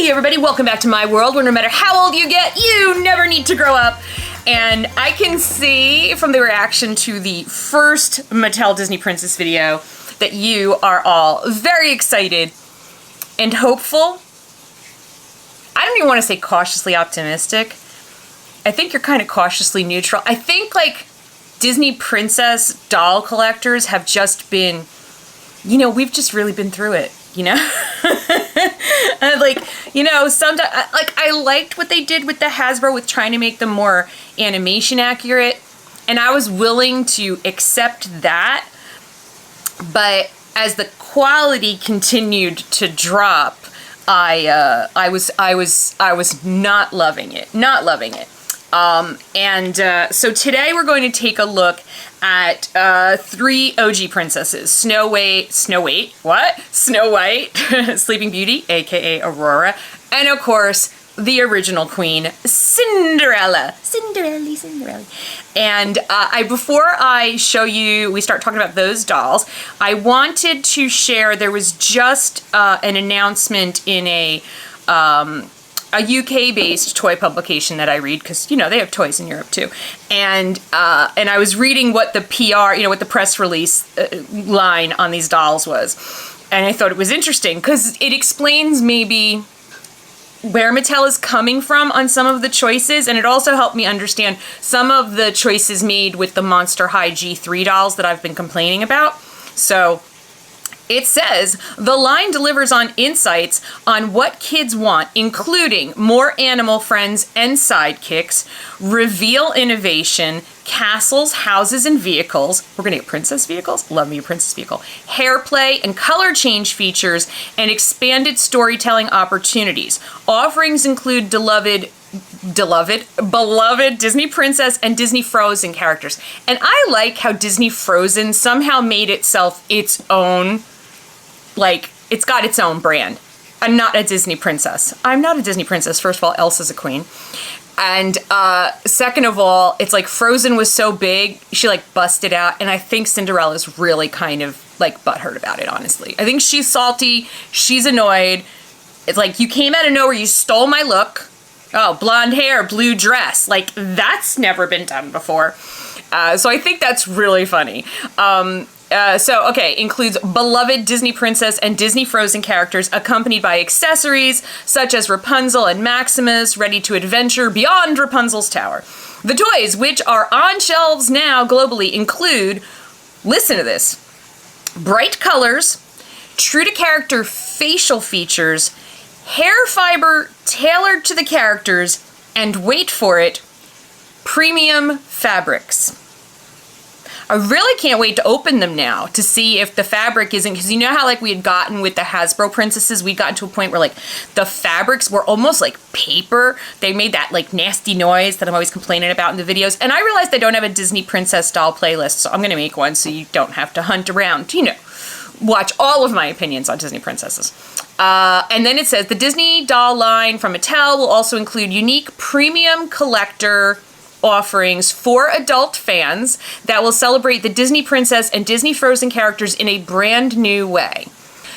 Hey everybody, welcome back to my world where no matter how old you get, you never need to grow up. And I can see from the reaction to the first Mattel Disney Princess video that you are all very excited and hopeful. I don't even want to say cautiously optimistic. I think you're kind of cautiously neutral. I think like Disney princess doll collectors have just been, you know, we've just really been through it, you know? Like, you know, sometimes, like, I liked what they did with the Hasbro with trying to make them more animation accurate, and I was willing to accept that, but as the quality continued to drop, I was not loving it, So today we're going to take a look at three OG princesses: Snow White, Sleeping Beauty, aka Aurora, and of course the original queen, Cinderella. Cinderella. And before I show you, we start talking about those dolls, I wanted to share, there was just an announcement in a UK-based toy publication that I read, because, you know, they have toys in Europe too. And I was reading what the PR, you know, what the press release line on these dolls was. And I thought it was interesting, because it explains maybe where Mattel is coming from on some of the choices, and it also helped me understand some of the choices made with the Monster High G3 dolls that I've been complaining about. So it says, the line delivers on insights on what kids want, including more animal friends and sidekicks, reveal innovation, castles, houses, and vehicles. We're going to get princess vehicles. Love me a princess vehicle. Hair play and color change features, and expanded storytelling opportunities. Offerings include beloved Disney Princess and Disney Frozen characters. And I like how Disney Frozen somehow made itself its own, like, it's got its own brand. I'm not a Disney princess. I'm not a Disney princess. First of all, Elsa's a queen. And second of all, it's like Frozen was so big, she like busted out. And I think Cinderella's really kind of like butthurt about it, honestly. I think she's salty. She's annoyed. It's like, you came out of nowhere. You stole my look. Oh, blonde hair, blue dress. Like, that's never been done before. So I think that's really funny. Includes beloved Disney Princess and Disney Frozen characters accompanied by accessories such as Rapunzel and Maximus, ready to adventure beyond Rapunzel's tower. The toys, which are on shelves now globally, include, listen to this, bright colors, true to character facial features, hair fiber tailored to the characters, and wait for it, premium fabrics. I really can't wait to open them now to see if the fabric isn't, because you know how like we had gotten with the Hasbro princesses, we got to a point where like the fabrics were almost like paper. They made that like nasty noise that I'm always complaining about in the videos. And I realized I don't have a Disney princess doll playlist, so I'm going to make one so you don't have to hunt around, you know, watch all of my opinions on Disney princesses. And then it says the Disney doll line from Mattel will also include unique premium collector offerings for adult fans that will celebrate the Disney Princess and Disney Frozen characters in a brand new way.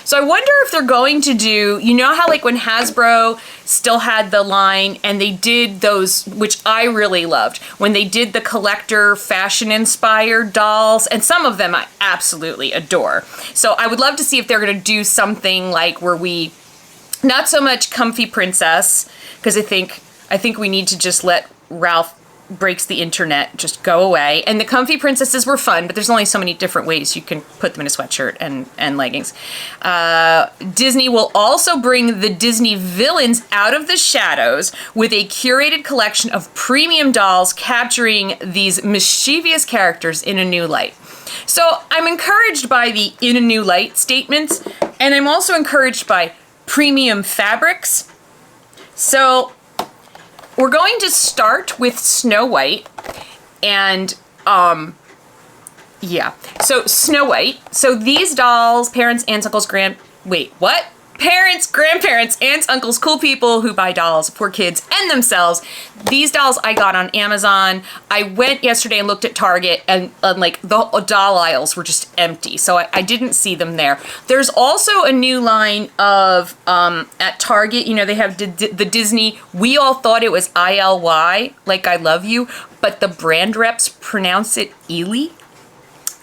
So I wonder if they're going to do, you know how like when Hasbro still had the line and they did those, which I really loved, when they did the collector fashion inspired dolls, and some of them I absolutely adore. So I would love to see if they're going to do something like where we, not so much comfy princess, because I think we need to just let Ralph breaks the internet just go away. And the comfy princesses were fun, but there's only so many different ways you can put them in a sweatshirt and leggings. Disney will also bring the Disney villains out of the shadows with a curated collection of premium dolls capturing these mischievous characters in a new light. So I'm encouraged by the in a new light statements, and I'm also encouraged by premium fabrics. So we're going to start with Snow White, and, yeah. So, Snow White. So, these dolls, parents, aunts, uncles, wait, what? Parents, grandparents, aunts, uncles, cool people who buy dolls for kids and themselves. These dolls I got on Amazon. I went yesterday and looked at Target, and like the doll aisles were just empty, so I didn't see them there. There's also a new line of at Target. You know, they have the Disney. We all thought it was ILY, like I love you, but the brand reps pronounce it Ely.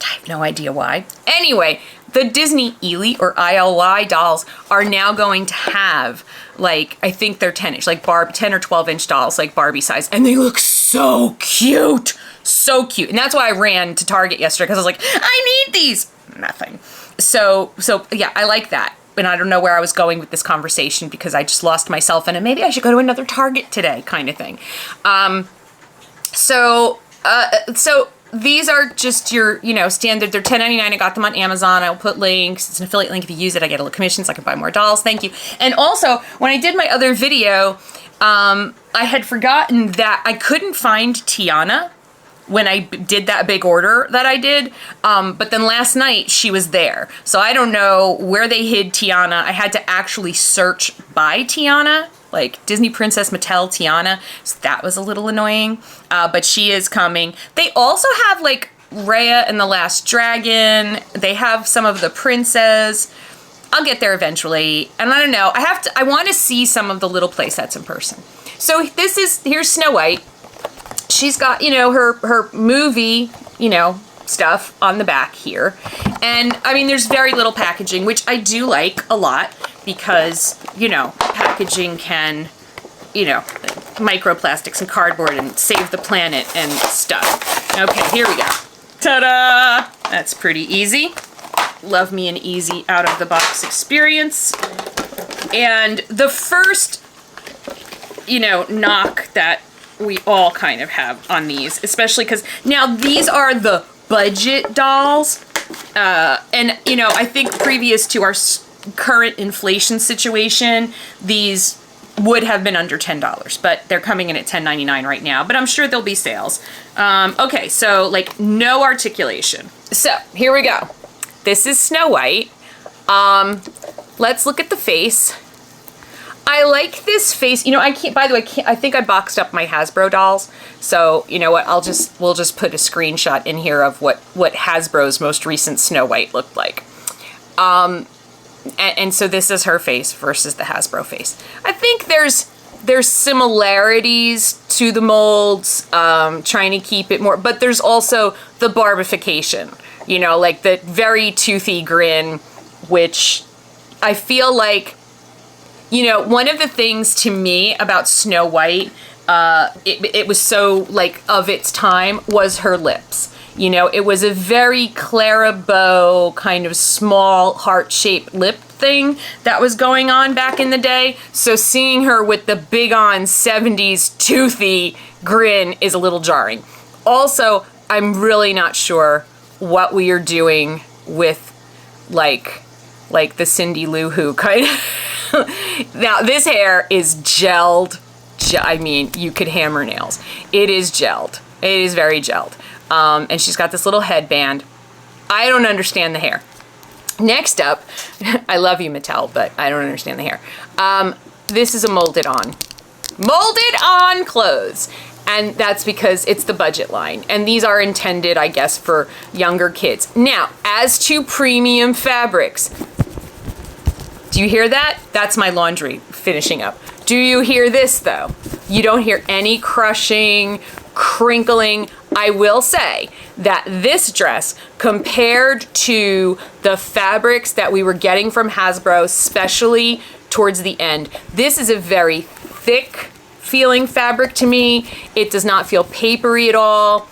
I have no idea why. Anyway, the Disney Ely or ILY dolls are now going to have, like, I think they're 10-inch, like 10 or 12-inch dolls, like Barbie size, and they look so cute. So cute. And that's why I ran to Target yesterday, because I was like, I need these. Nothing. So yeah, I like that. And I don't know where I was going with this conversation because I just lost myself in it. Maybe I should go to another Target today, kind of thing. So these are just your, you know, standard. They're $10.99. I got them on Amazon. I'll put links. It's an affiliate link. If you use it, I get a little commission so I can buy more dolls. Thank you. And also, when I did my other video, I had forgotten that I couldn't find Tiana when I did that big order that I did. But then last night she was there. So I don't know where they hid Tiana. I had to actually search by Tiana, like Disney Princess Mattel Tiana. So that was a little annoying, but she is coming. They also have like Raya and the Last Dragon. They have some of the princes. I'll get there eventually. And I don't know, I want to see some of the little play sets in person. So here's Snow White. She's got, you know, her movie, you know, stuff on the back here. And I mean, there's very little packaging, which I do like a lot because, you know, packaging can, you know, microplastics and cardboard and save the planet and stuff. Okay, here we go. Ta-da! That's pretty easy. Love me an easy out-of-the-box experience. And the first, you know, knock that we all kind of have on these, especially because now these are the budget dolls. And, you know, I think previous to our current inflation situation, these would have been under $10, but they're coming in at $10.99 right now, but I'm sure there'll be sales. Okay, so like no articulation. So here we go. This is Snow White. Let's look at the face. I like this face. You know, I can't, by the way, I think I boxed up my Hasbro dolls. So, you know what, we'll just put a screenshot in here of what Hasbro's most recent Snow White looked like. And so this is her face versus the Hasbro face. I think there's similarities to the molds, trying to keep it more, but there's also the barbification, you know, like the very toothy grin, which I feel like, you know, one of the things to me about Snow White, it was so like of its time, was her lips. You know, it was a very Clara Bow kind of small heart-shaped lip thing that was going on back in the day. So seeing her with the big on 70s toothy grin is a little jarring. Also, I'm really not sure what we are doing with like the Cindy Lou Who kind of. Now, this hair is gelled. I mean, you could hammer nails. It is gelled. It is very gelled. And she's got this little headband. I don't understand the hair. Next up, I love you, Mattel, but I don't understand the hair. This is a molded on clothes. And that's because it's the budget line. And these are intended, I guess, for younger kids. Now, as to premium fabrics, do you hear that? That's my laundry finishing up. Do you hear this, though? You don't hear any crushing, crinkling. I will say that this dress, compared to the fabrics that we were getting from Hasbro, especially towards the end, this is a very thick feeling fabric to me. It does not feel papery at all.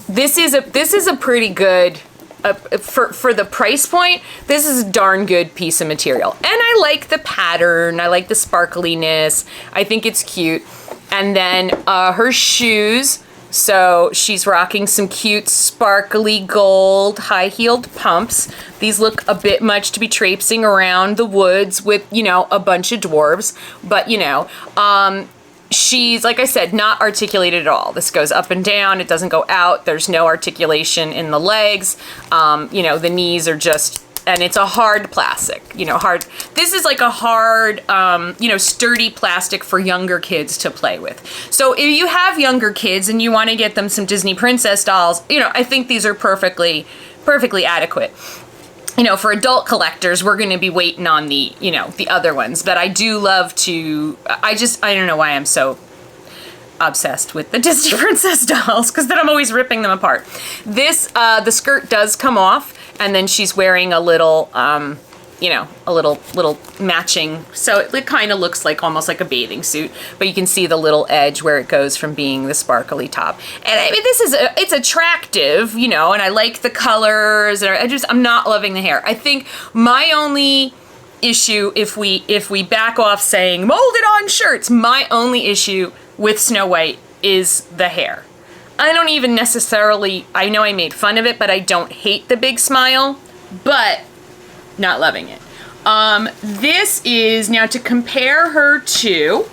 This is a pretty good, for the price point, this is a darn good piece of material. And I like the pattern. I like the sparkliness. I think it's cute. And then her shoes. So she's rocking some cute sparkly gold high-heeled pumps. These look a bit much to be traipsing around the woods with, you know, a bunch of dwarves. But, you know, she's, like I said, not articulated at all. This goes up and down. It doesn't go out. There's no articulation in the legs. You know, the knees are just and it's a hard plastic, hard. This is like a hard, sturdy plastic for younger kids to play with. So if you have younger kids and you want to get them some Disney princess dolls, I think these are perfectly adequate. For adult collectors, we're going to be waiting on the other ones, but I do love to, I don't know why I'm so obsessed with the Disney princess dolls, because then I'm always ripping them apart. This, the skirt does come off, and then she's wearing a little, a little matching, so it kind of looks like almost like a bathing suit, but you can see the little edge where it goes from being the sparkly top. And I mean, it's attractive, and I like the colors, and I'm not loving the hair. I think my only issue, if we back off saying molded on shirts, my only issue with Snow White is the hair. I don't even necessarily, I know I made fun of it, but I don't hate the big smile, but not loving it. This is, now to compare her to,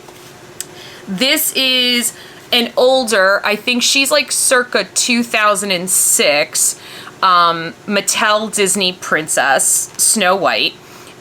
this is an older, I think she's like circa 2006, Mattel Disney princess, Snow White.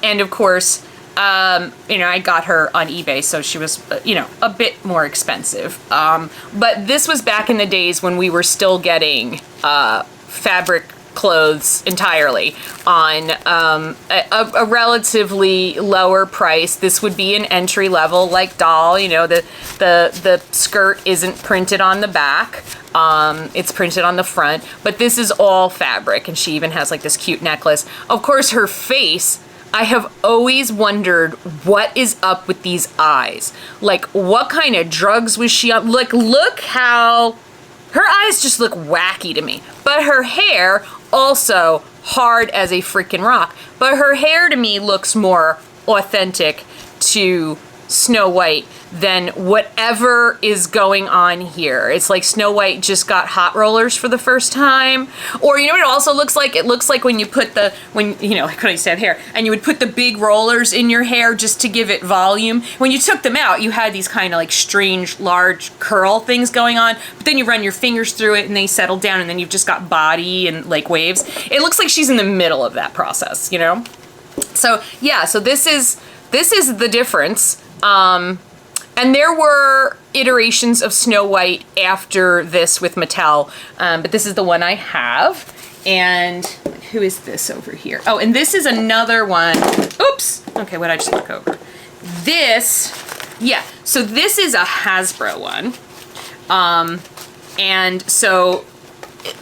And of course, I got her on eBay, so she was, a bit more expensive. But this was back in the days when we were still getting fabric clothes entirely on a relatively lower price. This would be an entry level like doll. The skirt isn't printed on the back. It's printed on the front, but this is all fabric, and she even has like this cute necklace. Of course, her face, I have always wondered what is up with these eyes. Like, what kind of drugs was she on? Like, look how her eyes just look wacky to me. But her hair, also hard as a freaking rock. But her hair to me looks more authentic to Snow White than whatever is going on here. It's like Snow White just got hot rollers for the first time. Or what it also looks like? It looks like when you put like when I used to have hair, and you would put the big rollers in your hair just to give it volume. When you took them out, you had these kind of like strange, large curl things going on, but then you run your fingers through it and they settle down, and then you've just got body and like waves. It looks like she's in the middle of that process, So yeah, so this is the difference. And there were iterations of Snow White after this with Mattel, but this is the one I have. And who is this over here? Oh, and this is another one. Oops. Okay, what did I just look over? This, yeah, so this is a Hasbro one. And so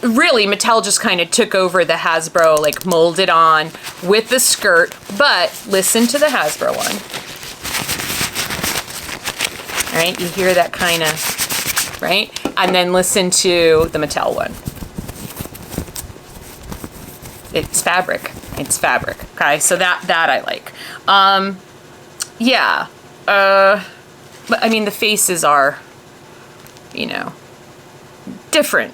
really Mattel just kind of took over the Hasbro, like molded on with the skirt, but listen to the Hasbro one. Right, you hear that kind of, right? And then listen to the Mattel one. It's fabric. It's fabric. Okay, so that I like. Yeah. But I mean, the faces are, different.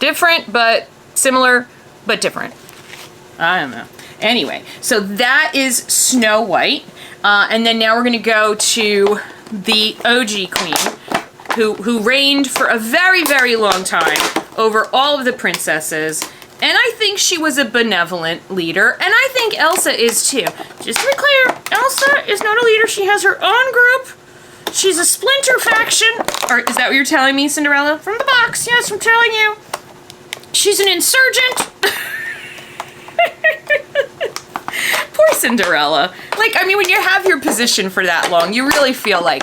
Different, but similar, but different. I don't know. Anyway, so that is Snow White. And then now we're going to go to the OG queen, who reigned for a very, very long time over all of the princesses. And I think she was a benevolent leader. And I think Elsa is too. Just to be clear, Elsa is not a leader. She has her own group. She's a splinter faction. Or is that what you're telling me, Cinderella? From the box, yes, I'm telling you. She's an insurgent. Poor Cinderella. Like, I mean, when you have your position for that long, you really feel like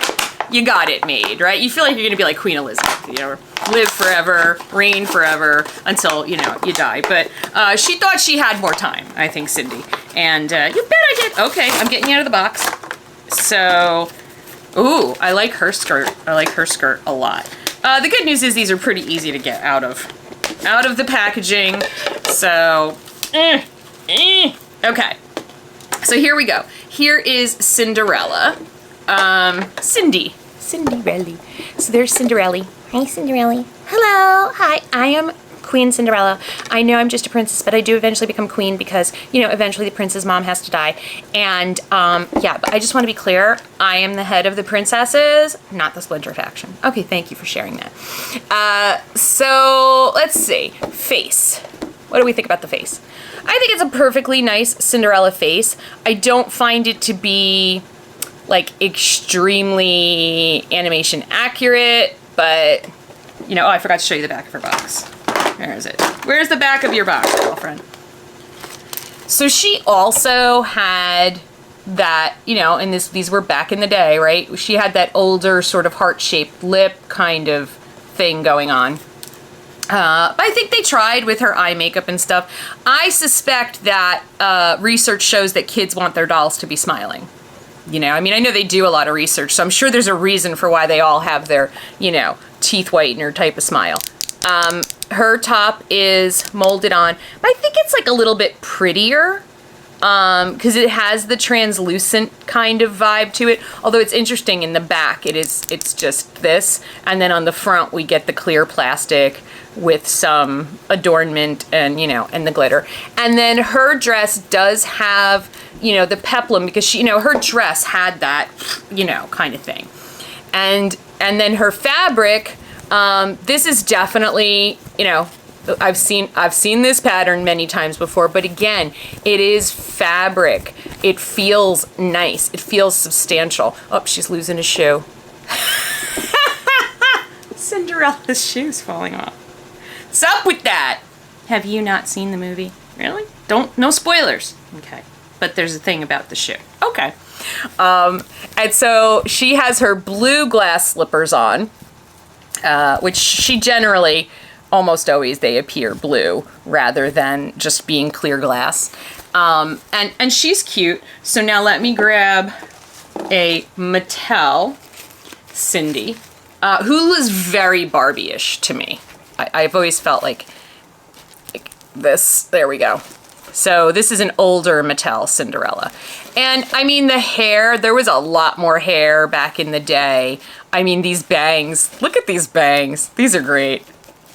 you got it made, right? You feel like you're going to be like Queen Elizabeth, live forever, reign forever until, you die. But she thought she had more time, I think, Cindy. And you bet I did. Okay, I'm getting you out of the box. So, ooh, I like her skirt. I like her skirt a lot. The good news is these are pretty easy to get out of the packaging. So, okay. So here we go. Here is Cinderella. Cinderella. So there's Cinderella. Hi, Cinderella. Hello. Hi, I am Queen Cinderella. I know I'm just a princess, but I do eventually become queen because, eventually the prince's mom has to die. And, yeah, but I just want to be clear. I am the head of the princesses, not the splinter faction. Okay, thank you for sharing that. So let's see. Face. What do we think about the face? I think it's a perfectly nice Cinderella face. I don't find it to be like extremely animation accurate, but you know, oh, I forgot to show you the back of her box. Where is it? Where's the back of your box, girlfriend? So she also had that, you know, and these were back in the day, right? She had that older sort of heart-shaped lip kind of thing going on. But I think they tried with her eye makeup and stuff. I suspect that research shows that kids want their dolls to be smiling. You know, I mean, I know they do a lot of research, so I'm sure there's a reason for why they all have their, you know, teeth whitener type of smile. Her top is molded on, but I think it's like a little bit prettier because it has the translucent kind of vibe to it. Although it's interesting, in the back it's just this, and then on the front we get the clear plastic with some adornment and, you know, and the glitter. And then her dress does have, you know, the peplum, because she, you know, her dress had that, you know, kind of thing. And then her fabric, this is definitely, you know, I've seen this pattern many times before, but again, it is fabric. It feels nice. It feels substantial. Oh, she's losing a shoe. Cinderella's shoe's falling off. What's up with that? Have you not seen the movie? Really? No spoilers. Okay. But there's a thing about the shoe. Okay. And so she has her blue glass slippers on, which she generally, almost always, they appear blue rather than just being clear glass. And she's cute. So now let me grab a Mattel Cindy, who was very Barbie-ish to me. I've always felt like this. There we go. So this is an older Mattel Cinderella. And I mean, the hair, there was a lot more hair back in the day. I mean, these bangs, look at these bangs. These are great.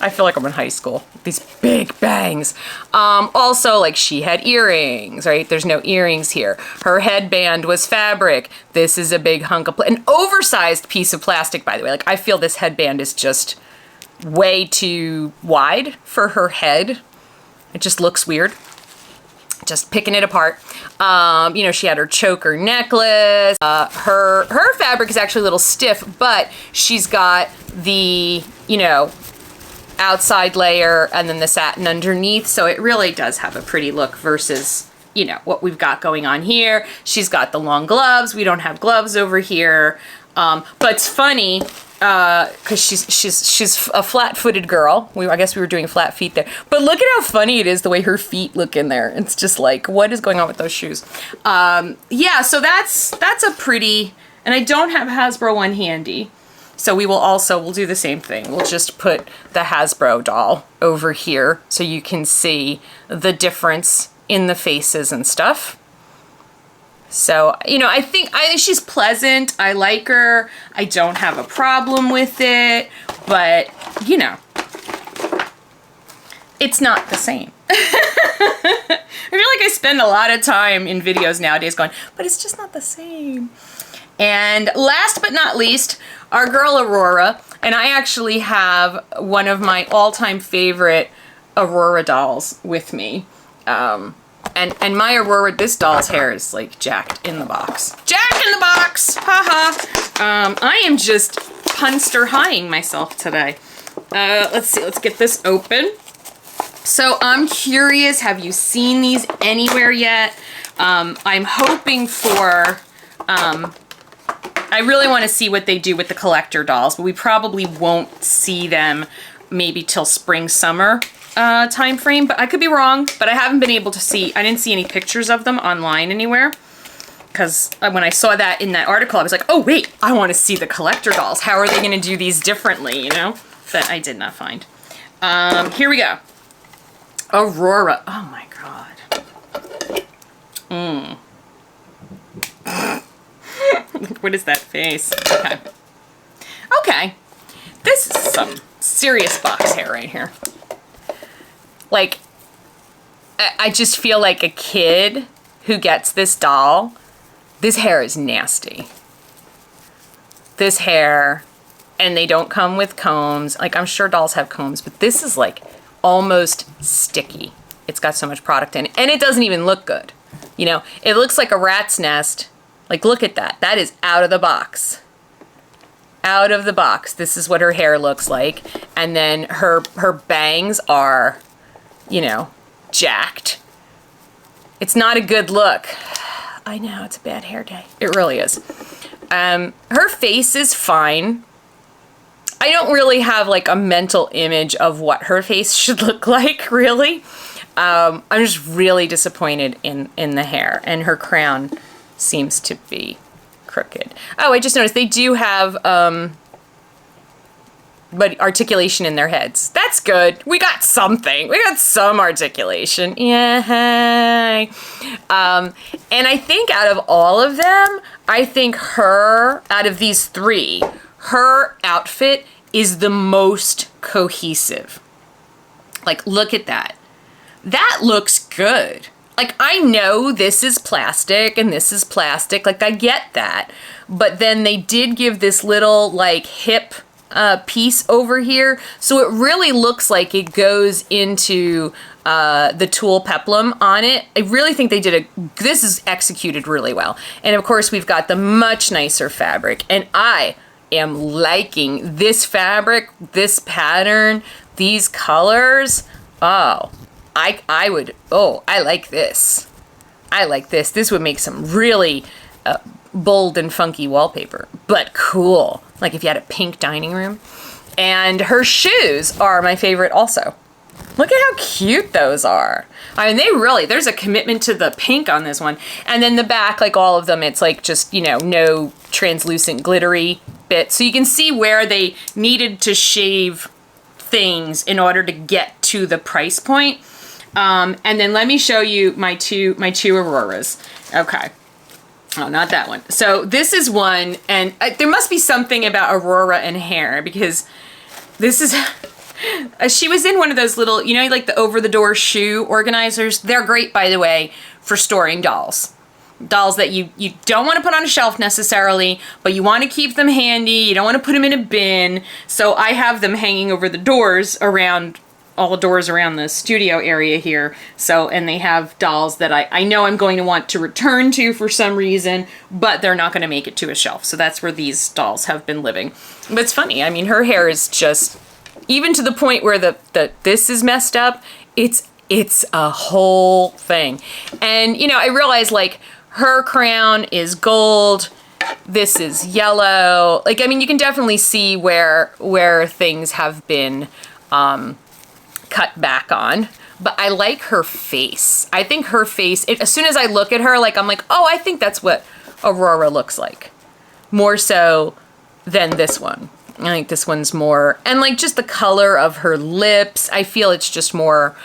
I feel like I'm in high school. These big bangs. Also, like, she had earrings, right? There's no earrings here. Her headband was fabric. This is a big hunk of, an oversized piece of plastic, by the way. Like, I feel this headband is just way too wide for her head. It just looks weird. Just picking it apart. You know, she had her choker necklace. Her fabric is actually a little stiff, but she's got the, you know, outside layer and then the satin underneath. So it really does have a pretty look versus, you know, what we've got going on here. She's got the long gloves. We don't have gloves over here. But it's funny, because she's a flat-footed girl. I guess we were doing flat feet there. But look at how funny it is the way her feet look in there. It's just like, what is going on with those shoes? Yeah, so that's a pretty, and I don't have Hasbro one handy. So we'll do the same thing. We'll just put the Hasbro doll over here so you can see the difference in the faces and stuff. So, you know, I think she's pleasant. I like her. I don't have a problem with it, but, you know, it's not the same. I feel like I spend a lot of time in videos nowadays going, but it's just not the same. And last but not least, our girl Aurora. And I actually have one of my all-time favorite Aurora dolls with me. And my Aurora, this doll's hair is like jacked in the box. Jack in the box! Haha! I am just punster highing myself today. Let's see, let's get this open. So I'm curious, have you seen these anywhere yet? I'm hoping for, I really want to see what they do with the collector dolls, but we probably won't see them maybe till spring, summer time frame, but I could be wrong. But I haven't been able to see, I didn't see any pictures of them online anywhere, because when I saw that in that article, I was like, oh wait, I want to see the collector dolls. How are they going to do these differently, you know? But I did not find. Here we go. Aurora. Oh my god. What is that face? Okay. Okay. This is some serious box hair right here. Like, I just feel like a kid who gets this doll. This hair is nasty. This hair, and they don't come with combs. Like, I'm sure dolls have combs, but this is like almost sticky. it's got so much product in it. And it doesn't even look good. You know, it looks like a rat's nest. Like, look at that. That is out of the box. Out of the box. This is what her hair looks like. And then her bangs are, you know, jacked. It's not a good look. I know, it's a bad hair day. It really is. Her face is fine. I don't really have like a mental image of what her face should look like, really. I'm just really disappointed in the hair, and her crown seems to be crooked. Oh, I just noticed they do have but articulation in their heads. That's good. We got something. We got some articulation. Yay. And I think out of all of them, I think out of these three, her outfit is the most cohesive. Like, look at that. That looks good. Like, I know this is plastic and this is plastic. Like, I get that. But then they did give this little, like, hip piece over here. So it really looks like it goes into the tulle peplum on it. I really think they did this is executed really well. And of course, we've got the much nicer fabric. And I am liking this fabric, this pattern, these colors. Oh, I like this. I like this. This would make some really bold and funky wallpaper, but cool. Like if you had a pink dining room. And her shoes are my favorite also. Look at how cute those are. I mean, there's a commitment to the pink on this one. And then the back, like all of them, it's like just, you know, no translucent glittery bits. So you can see where they needed to shave things in order to get to the price point. And then let me show you my two Auroras. Okay. Oh, not that one. So this is one, and there must be something about Aurora and hair, because this is, she was in one of those little, you know, like the over-the-door shoe organizers. They're great, by the way, for storing dolls. Dolls that you don't want to put on a shelf necessarily, but you want to keep them handy. You don't want to put them in a bin. So I have them hanging over the doors around, all the doors around the studio area here. So, and they have dolls that I know I'm going to want to return to for some reason, but they're not going to make it to a shelf. So that's where these dolls have been living. But it's funny. I mean, her hair is just, even to the point where this is messed up, it's a whole thing. And, you know, I realize like her crown is gold. This is yellow. Like, I mean, you can definitely see where things have been, cut back on, but I like her face. I think her face, as soon as I look at her, like, I'm like, oh, I think that's what Aurora looks like. More so than this one. I think this one's more, and like just the color of her lips, I feel it's just more,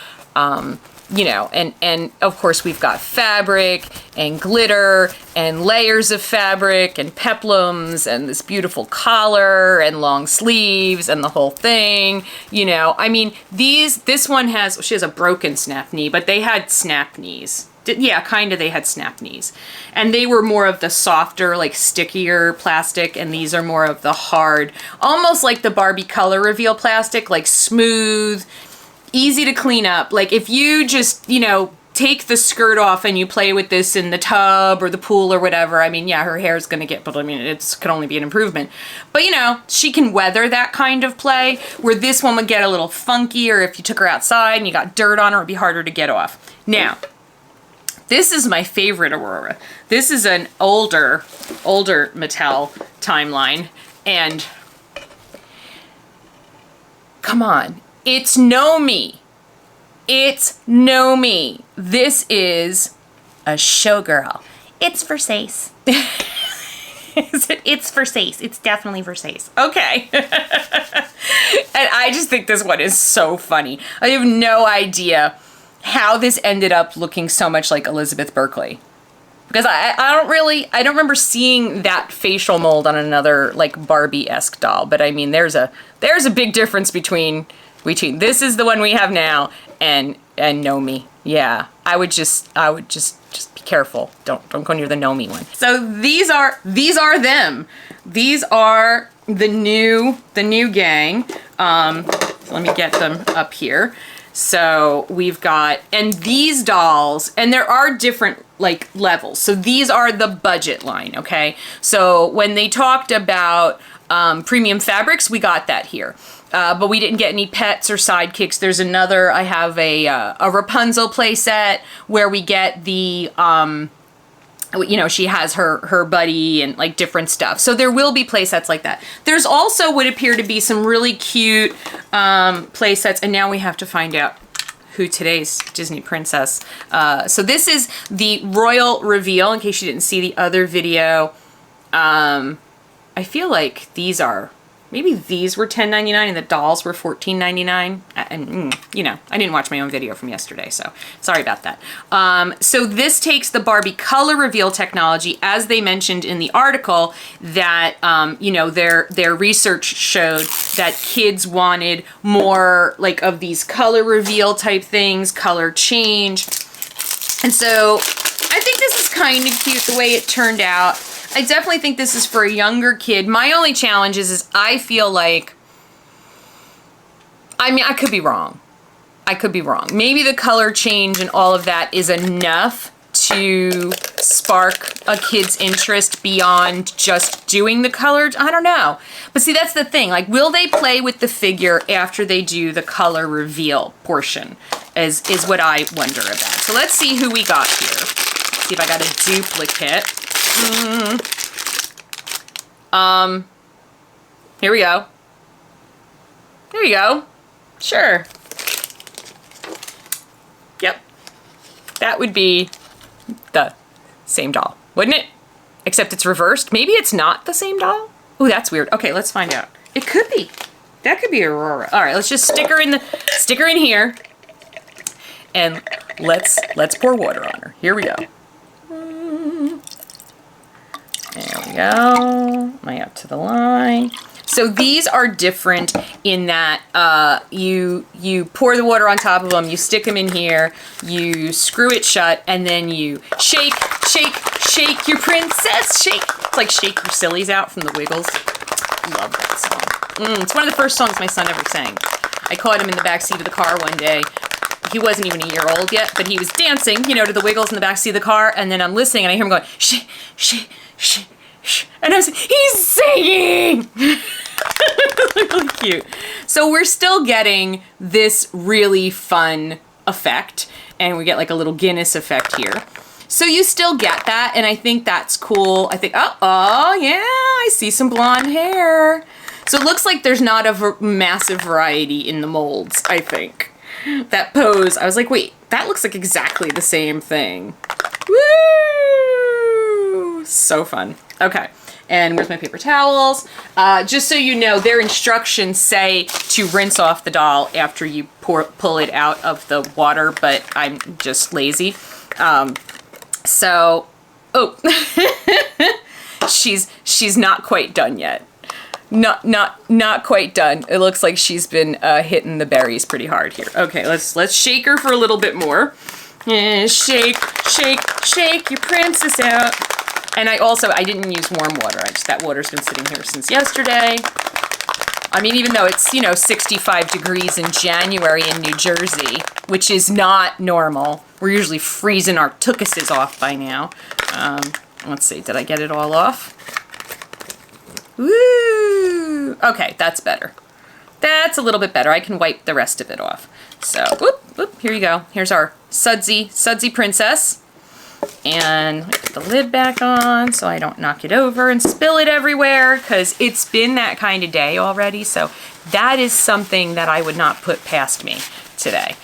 you know, and of course we've got fabric and glitter and layers of fabric and peplums and this beautiful collar and long sleeves and the whole thing, you know. I mean, this one she has a broken snap knee, but they had snap knees. Yeah, kind of, they had snap knees. And they were more of the softer, like stickier plastic, and these are more of the hard, almost like the Barbie color reveal plastic, like smooth, easy to clean up. Like if you just, you know, take the skirt off and you play with this in the tub or the pool or whatever, I mean, yeah, her hair is going to get, but I mean, it can only be an improvement. But you know, she can weather that kind of play, where this one would get a little funky, or if you took her outside and you got dirt on her, it'd be harder to get off. Now, this is my favorite Aurora. This is an older Mattel timeline, and come on. It's Nomi. It's Nomi. This is a showgirl. It's Versace. It's Versace. It's definitely Versace. Okay. And I just think this one is so funny. I have no idea how this ended up looking so much like Elizabeth Berkley. Because I don't remember seeing that facial mold on another like Barbie-esque doll. But I mean, there's a big difference between this is the one we have now and Nomi. Yeah, I would just be careful. Don't go near the Nomi one. So these are them. These are the new gang. So let me get them up here. So we've got, and these dolls, and there are different like levels. So these are the budget line, okay? So when they talked about premium fabrics, we got that here. But we didn't get any pets or sidekicks. There's another, I have a Rapunzel playset where we get the, you know, she has her buddy and like different stuff. So there will be playsets like that. There's also would appear to be some really cute playsets, and now we have to find out who today's Disney princess. So this is the royal reveal, in case you didn't see the other video. I feel like these are, maybe these were $10.99 and the dolls were $14.99. And, you know, I didn't watch my own video from yesterday, so sorry about that. So this takes the Barbie color reveal technology, as they mentioned in the article, that, you know, their research showed that kids wanted more, like, of these color reveal type things, color change. And so I think this is kind of cute the way it turned out. I definitely think this is for a younger kid. My only challenge is I feel like, I mean, I could be wrong. I could be wrong. Maybe the color change and all of that is enough to spark a kid's interest beyond just doing the color. I don't know. But see, that's the thing. Like, will they play with the figure after they do the color reveal portion is what I wonder about. So let's see who we got here. Let's see if I got a duplicate. Here we go. There you go. Sure. Yep. That would be the same doll, wouldn't it? Except it's reversed. Maybe it's not the same doll. Oh, that's weird. Okay, let's find out. It could be. That could be Aurora. All right, let's just stick her in here, and let's pour water on her. Here we go. There we go. Am I up to the line? So these are different in that you pour the water on top of them, you stick them in here, you screw it shut, and then you shake, shake, shake your princess, shake. It's like Shake Your Sillies Out from the Wiggles. Love that song. It's one of the first songs my son ever sang. I caught him in the backseat of the car one day. He wasn't even a year old yet, but he was dancing, you know, to the Wiggles in the backseat of the car, and then I'm listening, and I hear him going, shh, shh, shh, shh, and I was like, he's singing! Really cute. So we're still getting this really fun effect, and we get like a little Guinness effect here. So you still get that, and I think that's cool. I think, oh yeah, I see some blonde hair. So it looks like there's not a massive variety in the molds, I think. That pose, I was like, wait, that looks like exactly the same thing. Woo! So fun. Okay, and where's my paper towels? Just so you know, their instructions say to rinse off the doll after you pull it out of the water, but I'm just lazy. So, oh, she's not quite done yet. Not quite done. It looks like she's been hitting the berries pretty hard here. Okay, let's shake her for a little bit more. Shake, shake, shake your princess out. And I didn't use warm water. That water's been sitting here since yesterday. I mean, even though it's, you know, 65 degrees in January in New Jersey, which is not normal. We're usually freezing our tuchuses off by now. Let's see, did I get it all off? Woo! Okay, that's better. That's a little bit better. I can wipe the rest of it off. So, whoop, here you go. Here's our sudsy princess. And we put the lid back on so I don't knock it over and spill it everywhere, because it's been that kind of day already. So that is something that I would not put past me today.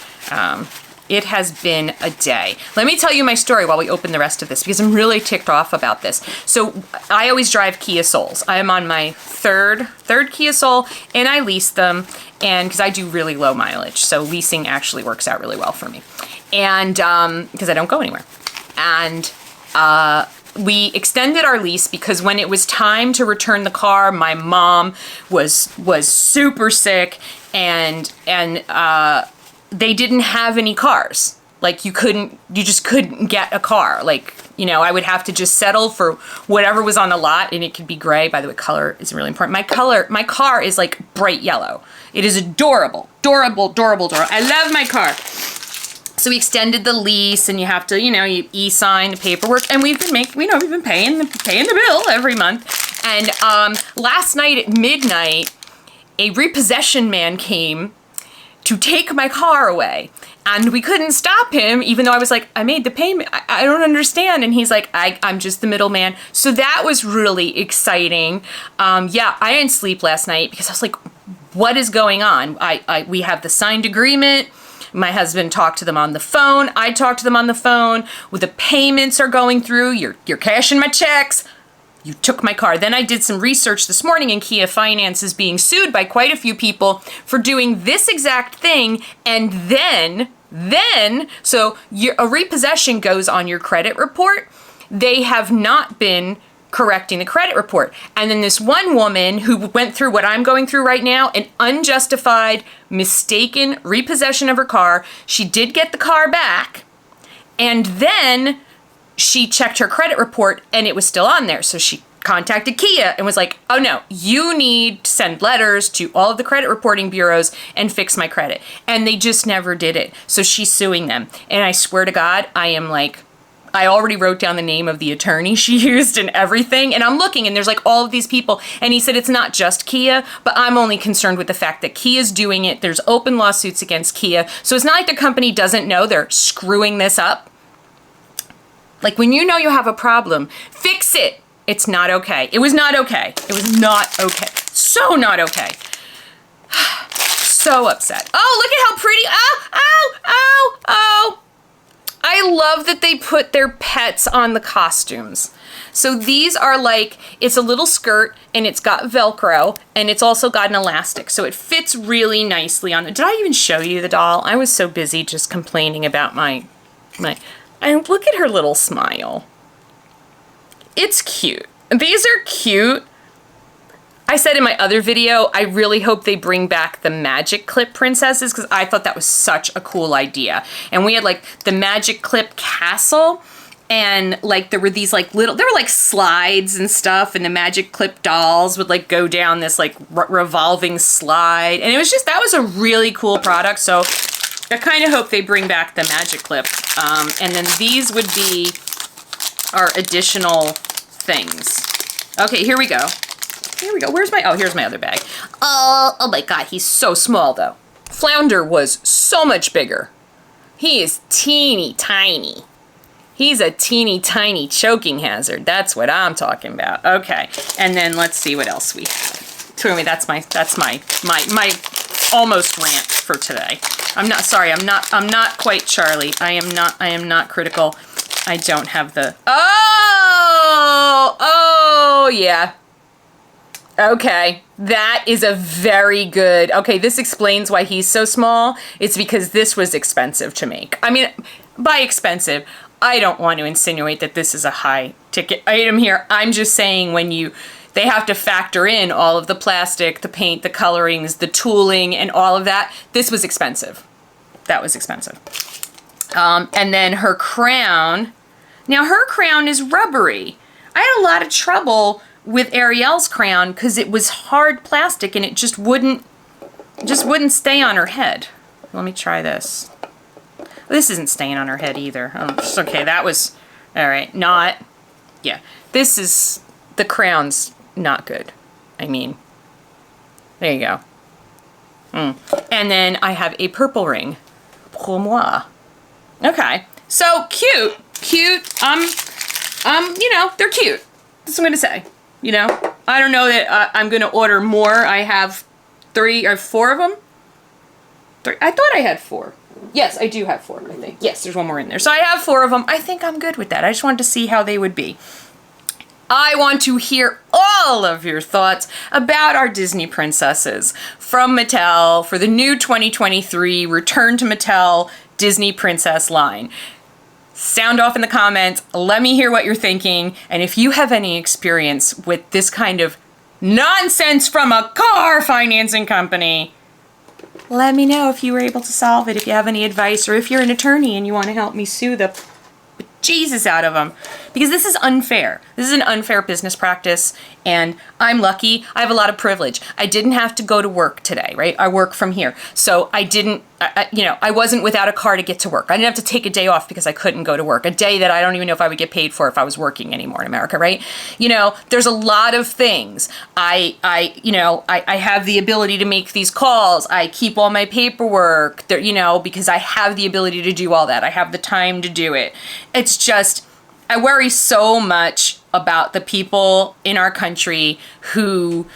It has been a day. Let me tell you my story while we open the rest of this, because I'm really ticked off about this. So I always drive Kia Souls. I am on my third Kia Soul, and I lease them, and because I do really low mileage, so leasing actually works out really well for me. And because I don't go anywhere. And we extended our lease because when it was time to return the car, my mom was super sick, and they didn't have any cars. Like you just couldn't get a car. Like, you know, I would have to just settle for whatever was on the lot, and it could be gray. By the way, color is really important. My car is like bright yellow. It is adorable. Adorable. I love my car. So we extended the lease, and you have to, you know, you e-sign the paperwork, and we've been paying the bill every month. And last night at midnight, a repossession man came to take my car away. And we couldn't stop him, even though I was like, I made the payment. I don't understand. And he's like, I'm just the middleman. So that was really exciting. Yeah, I didn't sleep last night because I was like, what is going on? We have the signed agreement. My husband talked to them on the phone. I talked to them on the phone. Well, the payments are going through. You're cashing my checks. You took my car. Then I did some research this morning, and Kia Finance is being sued by quite a few people for doing this exact thing. And then, so a repossession goes on your credit report. They have not been correcting the credit report. And then this one woman who went through what I'm going through right now, an unjustified, mistaken repossession of her car. She did get the car back. And then she checked her credit report and it was still on there. So she contacted Kia and was like, oh no, you need to send letters to all of the credit reporting bureaus and fix my credit. And they just never did it. So she's suing them. And I swear to God, I already wrote down the name of the attorney she used and everything. And I'm looking and there's like all of these people. And he said, it's not just Kia, but I'm only concerned with the fact that Kia's doing it. There's open lawsuits against Kia. So it's not like the company doesn't know they're screwing this up. Like when you know you have a problem, fix it. It's not okay. It was not okay. It was not okay. So not okay. So upset. Oh, look at how pretty. Oh. I love that they put their pets on the costumes. So these are like, it's a little skirt and it's got Velcro and it's also got an elastic. So it fits really nicely on. Did I even show you the doll? I was so busy just complaining about my, and look at her little smile. It's cute. These are cute. I said in my other video, I really hope they bring back the magic clip princesses because I thought that was such a cool idea. And we had like the magic clip castle and like there were these like there were like slides and stuff and the magic clip dolls would like go down this like revolving slide. And it was just, that was a really cool product. So I kind of hope they bring back the magic clip. And then these would be our additional things. Okay, here we go. Here we go. Here's my other bag. Oh my God, he's so small though. Flounder was so much bigger. He is teeny tiny. He's a teeny tiny choking hazard. That's what I'm talking about. Okay, and then let's see what else we have. That's my almost rant for today. I'm not quite Charlie. I am not critical. I don't have the, oh yeah. Okay, that is a very good, okay, this explains why he's so small. It's because this was expensive to make. I mean, by expensive, I don't want to insinuate that this is a high ticket item here. I'm just saying they have to factor in all of the plastic, the paint, the colorings, the tooling, and all of that. This was expensive. That was expensive. And then her crown. Now her crown is rubbery. I had a lot of trouble with Ariel's crown because it was hard plastic and it just wouldn't stay on her head. Let me try this. This isn't staying on her head either. Oh, okay, that was, all right, yeah. The crown's not good. I mean, there you go. And then I have a purple ring. Pour moi. Okay, so cute. You know, they're cute. That's what I'm gonna say. You know, I don't know that I'm gonna order more. I have 3 or 4 of them. 3. I thought I had 4. Yes, I do have 4, I think. Yes, there's one more in there. So I have 4 of them. I think I'm good with that. I just wanted to see how they would be. I want to hear all of your thoughts about our Disney princesses from Mattel for the new 2023 Return to Mattel Disney Princess line. Sound off in the comments. Let me hear what you're thinking. And if you have any experience with this kind of nonsense from a car financing company, let me know if you were able to solve it, if you have any advice, or if you're an attorney and you want to help me sue the Jesus out of them, because this is unfair. This is an unfair business practice, and I'm lucky. I have a lot of privilege. I didn't have to go to work today, right? I work from here, so I wasn't without a car to get to work. I didn't have to take a day off because I couldn't go to work. A day that I don't even know if I would get paid for if I was working anymore in America, right? There's a lot of things. I have the ability to make these calls. I keep all my paperwork, because I have the ability to do all that. I have the time to do it. It's just, I worry so much about the people in our country who,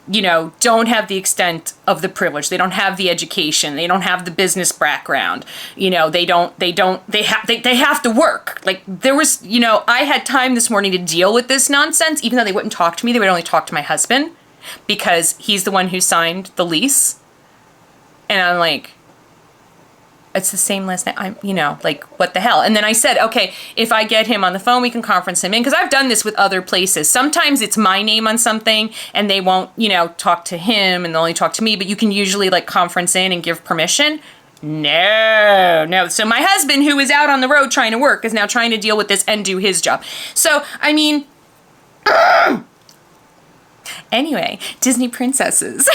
don't have the extent of the privilege. They don't have the education. They don't have the business background. They have to work. Like there was, I had time this morning to deal with this nonsense, even though they wouldn't talk to me. They would only talk to my husband because he's the one who signed the lease. And I'm like, it's the same last name. What the hell? And then I said, okay, if I get him on the phone, we can conference him in. Because I've done this with other places. Sometimes it's my name on something and they won't, talk to him and they'll only talk to me. But you can usually conference in and give permission. No. So my husband, who is out on the road trying to work, is now trying to deal with this and do his job. So, anyway, Disney princesses.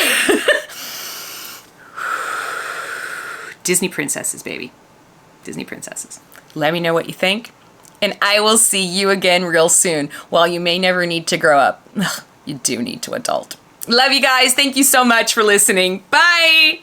Disney princesses, baby. Disney princesses. Let me know what you think, and I will see you again real soon. While you may never need to grow up, you do need to adult. Love you guys. Thank you so much for listening. Bye!